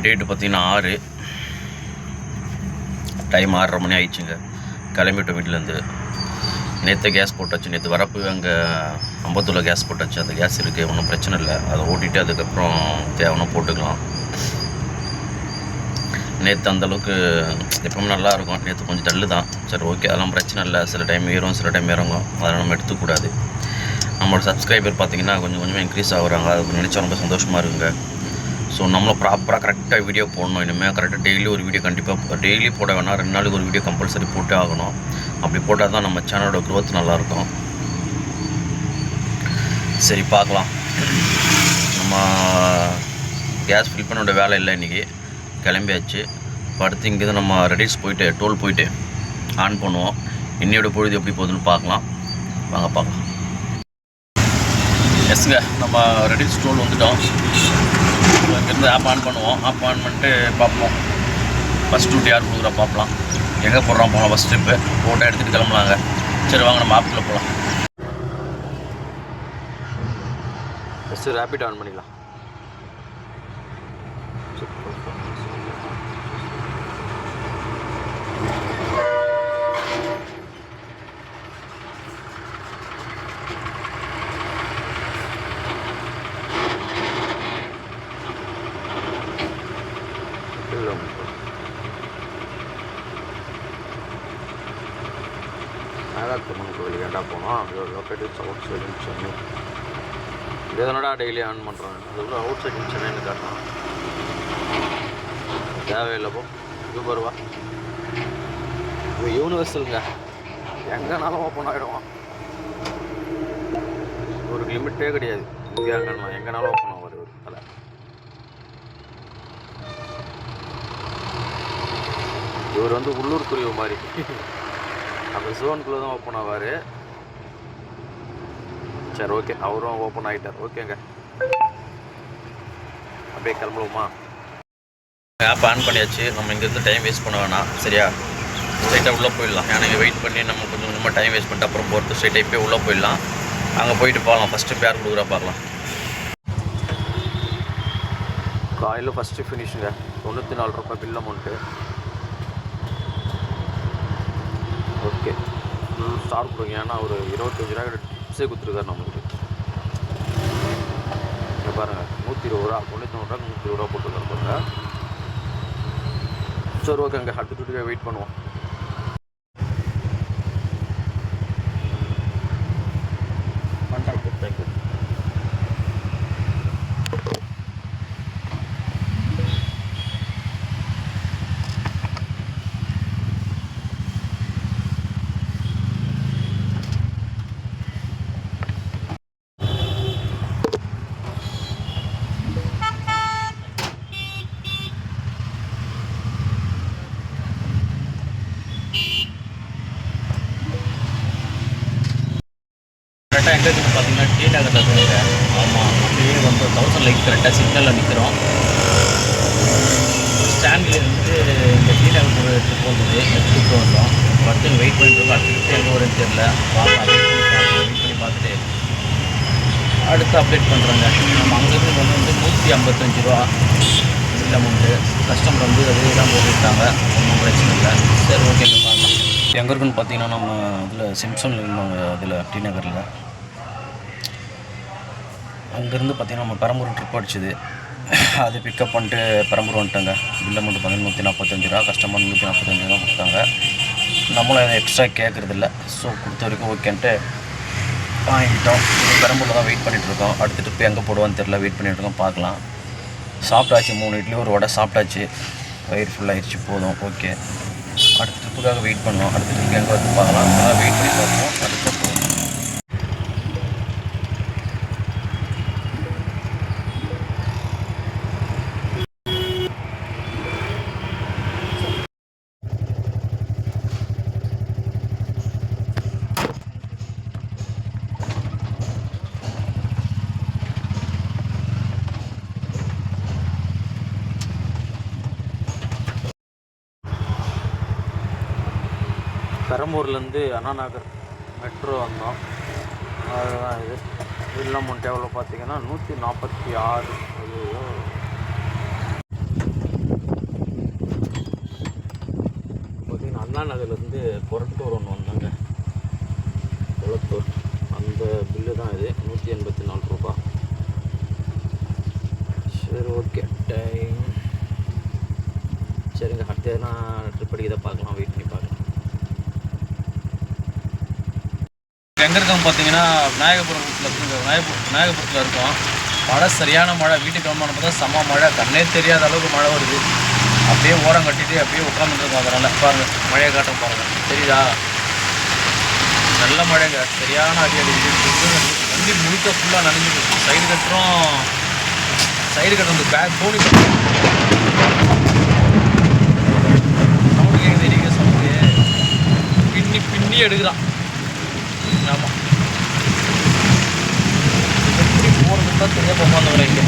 Date பார்த்திங்கன்னா 6, time 6:30 மணி ஆயிடுச்சுங்க. கிளம்பிட்டோம் வீட்டிலேருந்து. நேற்று கேஸ் போட்டாச்சு. நேற்று வரப்பு அங்கே அம்பத்தூரில் கேஸ் போட்டாச்சு. அந்த கேஸ் இருக்குது, ஒன்றும் பிரச்சனை இல்லை. அதை ஓட்டிகிட்டு அதுக்கப்புறம் தேவைன்னா போட்டுக்கலாம். நேற்று அந்தளவுக்கு எப்பவுமே நல்லாயிருக்கும். நேற்று கொஞ்சம் டல்லு தான். சரி ஓகே, அதெல்லாம் பிரச்சனை இல்லை. சில டைம் ஏறும், சில டைம் இறங்கும். அதெல்லாம் நம்ம எடுத்துக்கூடாது. நம்மளோட சப்ஸ்கிரைபர் பார்த்திங்கன்னா கொஞ்சம் கொஞ்சமாக இன்க்ரீஸ் ஆகுறாங்க. அது நினச்சா ரொம்ப சந்தோஷமாக இருக்குங்க. ஸோ நம்மளும் ப்ராப்பராக கரெக்டாக வீடியோ போடணும். இனிமேல் கரெக்டாக டெய்லி ஒரு வீடியோ கண்டிப்பாக டெய்லி போட வேணாம், 2 நாளைக்கு ஒரு வீடியோ கம்பல்சரி போட்டே ஆகணும். அப்படி போட்டால் தான் நம்ம சேனலோட க்ரோத் நல்லாயிருக்கும். சரி பார்க்கலாம். நம்ம கேஸ் ஃபில் பண்ணோட வேலை இல்லை இன்றைக்கி. கிளம்பியாச்சு. அடுத்து இங்கேருந்து நம்ம ரெடிஸ் போயிட்டு டோல் போயிட்டு ஆன் பண்ணுவோம். இன்னையோட பொழுது எப்படி போகுதுன்னு பார்க்கலாம். வாங்க பார்க்கலாம். எஸ்ங்க, நம்ம ரெடிஸ் டோல் வந்துட்டோம். இங்கேருந்து ஆப் ஆன் பண்ணுவோம். ஆப் ஆன் பண்ணிட்டு பார்ப்போம். ஃபஸ்ட் டூட்டி யார் கொடுக்குறா பார்க்கலாம். எங்கே போடுறோம் போகலாம். ஃபஸ்ட் ட்ரிப்பு ஃபோட்டோ எடுத்துகிட்டு கிளம்பலாங்க. சரி வாங்க நம்ம ஆப்பில் போகலாம். ஃபஸ்ட்டு ரேபிட் ஆன் பண்ணிக்கலாம். நாகாத்தம்மன் கோவில் ஏண்டா போனோம். அது லொக்கேட்டிவ்ஸ் அவுட் சைடு சென்னை. இதனடா டெய்லி ஆன் பண்ணுறோம். அதுக்குள்ள அவுட் சைடு சென்னைன்னு காட்டணும். தேவையில்லை போ. யூபர் வா. இப்போ யூனிவர்சலுங்க, எங்கேனாலும் ஓப்பன் ஆகிடுவான். ஒரு லிமிட்டே கிடையாது. இங்கே எங்கேனாலும் ஓப்பன் ஆகும். ஒரு தலை இவர் வந்து உள்ளூர் குருவி மாதிரி அந்த ஜோனுக்குள்ளே தான் ஓப்பன் ஆவார். சரி ஓகே, அவரும் ஓப்பன் ஆகிட்டார். ஓகேங்க, அப்படியே கிளம்புவோமா? ஆப் ஆன் பண்ணியாச்சு. நம்ம இங்கேருந்து டைம் வேஸ்ட் பண்ண வேணாம். சரியா, ஸ்ட்ரைட்டாக உள்ளே போயிடலாம். ஏன்னா இங்கே வெயிட் பண்ணி நம்ம கொஞ்சம் கொஞ்சமாக டைம் வேஸ்ட் பண்ணிட்டு அப்புறம் போகிறது ஸ்ட்ரைட்டாக இப்போயே உள்ளே போயிடலாம். அங்கே போயிட்டு போகலாம். ஃபஸ்ட்டு பேர் கொடுக்குறா பார்க்கலாம். காலையில் ஃபஸ்ட்டு ஃபினிஷுங்க. 94 ரூபாய் பில் அமௌண்ட்டு. ஓகே, ஸ்டார் கொடுங்க. ஏன்னா ஒரு 25 ரூபா டிப்ஸே கொடுத்துருக்காரு நம்மளுக்கு. இங்கே பாருங்கள், 120 ரூபா, 99 ரூபா 120 ரூபா போட்டுருக்காரு பாருங்க. சரி ஓகேங்க, அடுத்த டூட்டியாக வெயிட் பண்ணுவோம். கரெக்டாக எங்கே இருக்குது பார்த்தீங்கன்னா டி நகரில் இருக்குங்க. ஆமாம், அப்படியே வந்து 1000 லைக் கரெக்டாக சிக்னலில் நிற்கிறோம். ஸ்டாண்ட்லேருந்து இந்த டி நகர் ஒரு எடுத்து போகுது, எடுத்துகிட்டு வந்தோம். அடுத்து வெயிட் பண்ணிட்டு அடுத்து எங்கே வரும்னு தெரியல. வெயிட் பண்ணி பார்த்துட்டு அடுத்து அப்டேட் பண்ணுறாங்க. நம்ம அங்கேருந்து வந்து 155 ரூபா பில் அமௌண்ட்டு. கஸ்டமர் வந்து அதே தான் போட்டுக்கிட்டாங்க, ஒன்றும் பிரச்சனை இல்லை. சரி ஓகே, பார்க்கலாம். எங்கே இருக்குன்னு பார்த்தீங்கன்னா நம்ம இதில் சிம்சனில் இருந்தாங்க, அதில் டி நகரில். அங்கேருந்து பார்த்திங்கன்னா நம்ம பெரம்பூர் ட்ரிப் அடிச்சுது. அது பிக்கப் பண்ணிட்டு பெரம்பூர் வந்துட்டாங்க. பில் அமௌண்ட் பார்த்தீங்கன்னா 145 ரூபா. கஸ்டமர் 145 ரூபா கொடுத்தாங்க. நம்மளும் எதுவும் எக்ஸ்ட்ரா கேட்குறதில்ல. ஸோ கொடுத்த வரைக்கும் ஓகேன்ட்டு வாங்கிட்டோம். பெரம்பூரில் தான் வெயிட் பண்ணிகிட்ருக்கோம். அடுத்த ட்ரிப் எங்கே போடுவான்னு தெரில, வெயிட் பண்ணிகிட்ருக்கோம். பார்க்கலாம். சாப்பிட்டாச்சு. 3 இட்லி ஒரு வடை சாப்பிட்டாச்சு. வயிறு ஃபுல்லாகிடுச்சு. போதும், ஓகே. அடுத்த ட்ரிப்புக்காக வெயிட் பண்ணோம். அடுத்த ட்ரிப் எங்கே வந்து பார்க்கலாம். அதெல்லாம் வெயிட் பண்ணி பார்ப்போம். அடுத்த பெரம்பூர்லேருந்து அண்ணா நகர் மெட்ரோ வந்தோம். அதுதான் இது. பில் அமௌண்ட் எவ்வளோ பார்த்தீங்கன்னா 146. ஐயோ, அண்ணா நகர்லேருந்து கொரட்டூர் ஒன்று வந்தாங்க, கொளத்தூர். அந்த பில்லு தான் இது, 184 ரூபா. சரி, ஓகே, டைம். சரிங்க, அடுத்த நான் ட்ரிப் அடிக்கிறத பார்க்கலாம், வெயிட் பண்ணி பார்க்கலாம். எங்கே இருக்கோம் பார்த்தீங்கன்னா விநாயகபுரத்தில் இருக்கோம். மழை, சரியான மழை. வீட்டுக்கு கிளம்பான பார்த்தா செம்ம மழை, கண்ணே தெரியாத அளவுக்கு மழை வருது. அப்படியே ஓரம் கட்டிட்டு அப்படியே உட்காந்துருக்கோம். அதனால் பாருங்கள், மழையை காட்டும் பாருங்கள், தெரியுதா? நல்ல மழைங்க, சரியான அடி அடிக்குது. வண்டி முழுக்க ஃபுல்லாக நனைஞ்சிருக்கு. சைடு கட்டுறது பேக் போனி சவுண்டு கேட்குது, எரிக்க சவுண்டு பின்னி எடுக்கிறான். ஆமாம், எப்படி போகிறதுக்கு தான் தெரியாமல் போகாதவரை இங்கே